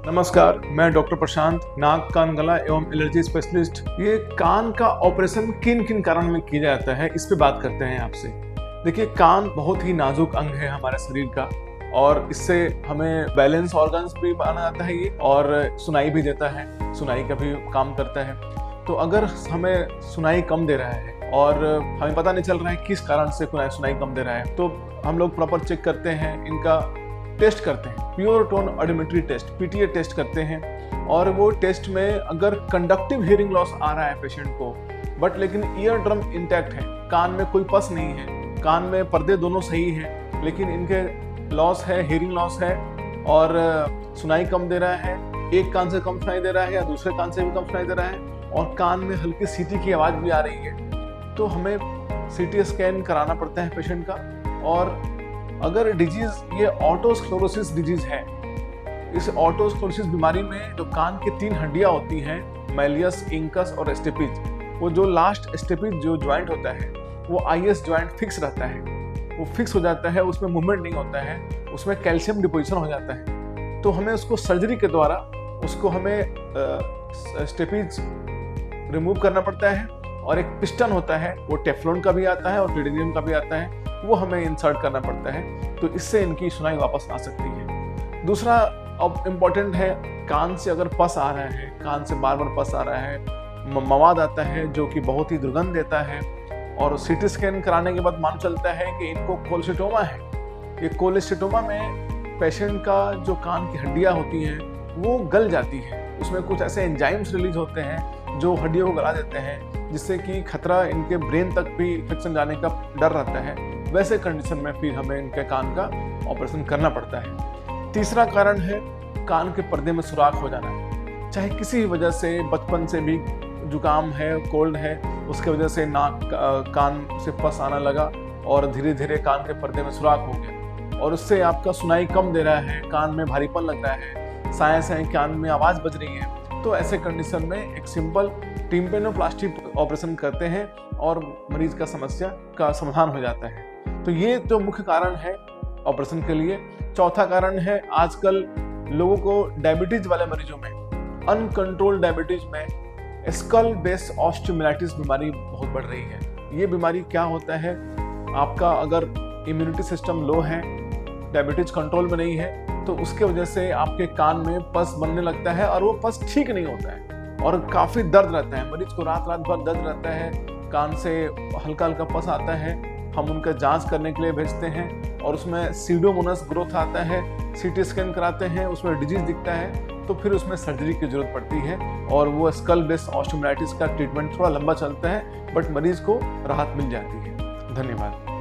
नमस्कार, मैं डॉक्टर प्रशांत, नाक कान गला एवं एलर्जी स्पेशलिस्ट। ये कान का ऑपरेशन किन किन कारण में किया जाता है, इस पे बात करते हैं आपसे। देखिए, कान बहुत ही नाजुक अंग है हमारे शरीर का और इससे हमें बैलेंस ऑर्गन्स भी माना जाता है ये, और सुनाई भी देता है, सुनाई का भी काम करता है। तो अगर हमें सुनाई कम दे रहा है और हमें पता नहीं चल रहा है किस कारण से सुनाई कम दे रहा है, तो हम लोग प्रॉपर चेक करते हैं, इनका टेस्ट करते हैं, pure tone audiometry test PTA test करते हैं। और वो टेस्ट में अगर कंडक्टिव हियरिंग लॉस आ रहा है पेशेंट को, बट लेकिन ईयर ड्रम इंटैक्ट है, कान में कोई पस नहीं है, कान में पर्दे दोनों सही हैं, लेकिन इनके लॉस है, हियरिंग लॉस है और सुनाई कम दे रहा है, एक कान से कम सुनाई दे रहा है या दूसरे कान से भी कम सुनाई दे रहा है और कान में हल्की सीटी की आवाज़ भी आ रही है, तो हमें सीटी स्कैन कराना पड़ता है पेशेंट का। और अगर डिजीज ये ऑटोस्क्लेरोसिस डिजीज है, इस ऑटोस्क्लेरोसिस बीमारी में जो कान की 3 हड्डियां होती हैं, मैलियस, इंकस और स्टेपिज, वो जो लास्ट स्टेपिज जो ज्वाइंट होता है वो आईएस ज्वाइंट फिक्स रहता है, वो फिक्स हो जाता है, उसमें मूवमेंट नहीं होता है, उसमें कैल्शियम डिपोजिशन हो जाता है। तो हमें उसको सर्जरी के द्वारा उसको हमें स्टेपिज रिमूव करना पड़ता है और एक पिस्टन होता है, वो टेफ्लॉन का भी आता है और टिटेनियम का भी आता है, वो हमें इंसर्ट करना पड़ता है, तो इससे इनकी सुनाई वापस आ सकती है। दूसरा अब इम्पोर्टेंट है, कान से अगर पस आ रहा है, कान से बार बार पस आ रहा है, मवाद आता है जो कि बहुत ही दुर्गंध देता है और सीटी स्कैन कराने के बाद मालूम चलता है कि इनको कोलेस्टेटोमा है। ये कोलेस्टेटोमा में पेशेंट का जो कान की हड्डियाँ होती हैं वो गल जाती है, उसमें कुछ ऐसे एंजाइम्स रिलीज होते हैं जो हड्डियों को गला देते हैं, जिससे कि खतरा इनके ब्रेन तक भी इन्फेक्शन जाने का डर रहता है। वैसे कंडीशन में फिर हमें इनके कान का ऑपरेशन करना पड़ता है। तीसरा कारण है कान के पर्दे में सुराख हो जाना, चाहे किसी वजह से, बचपन से भी जुकाम है, कोल्ड है, उसके वजह से नाक कान से पस आना लगा और धीरे धीरे कान के पर्दे में सुराख हो गया और उससे आपका सुनाई कम दे रहा है, कान में भारीपन लग रहा है, साए साए कान में आवाज़ बज रही है, तो ऐसे कंडीशन में एक सिंपल टिम्पेनोप्लास्टी ऑपरेशन करते हैं और मरीज का समस्या का समाधान हो जाता है। तो ये तो मुख्य कारण है ऑपरेशन के लिए। चौथा कारण है, आजकल लोगों को डायबिटीज वाले मरीजों में, अनकंट्रोल्ड डायबिटीज में स्कल बेस ऑस्टियोमाइलाइटिस बीमारी बहुत बढ़ रही है। ये बीमारी क्या होता है, आपका अगर इम्यूनिटी सिस्टम लो है, डायबिटीज कंट्रोल में नहीं है, तो उसके वजह से आपके कान में पस बनने लगता है और वो पस ठीक नहीं होता है और काफ़ी दर्द रहता है, मरीज को रात रात भर दर्द रहता है, कान से हल्का हल्का पस आता है। हम उनका जांच करने के लिए भेजते हैं और उसमें सीडोमोनास ग्रोथ आता है, सीटी स्कैन कराते हैं, उसमें डिजीज दिखता है, तो फिर उसमें सर्जरी की जरूरत पड़ती है और वो स्कल बेस ऑस्टियोमाइलाइटिस का ट्रीटमेंट थोड़ा लंबा चलता है, बट मरीज को राहत मिल जाती है। धन्यवाद।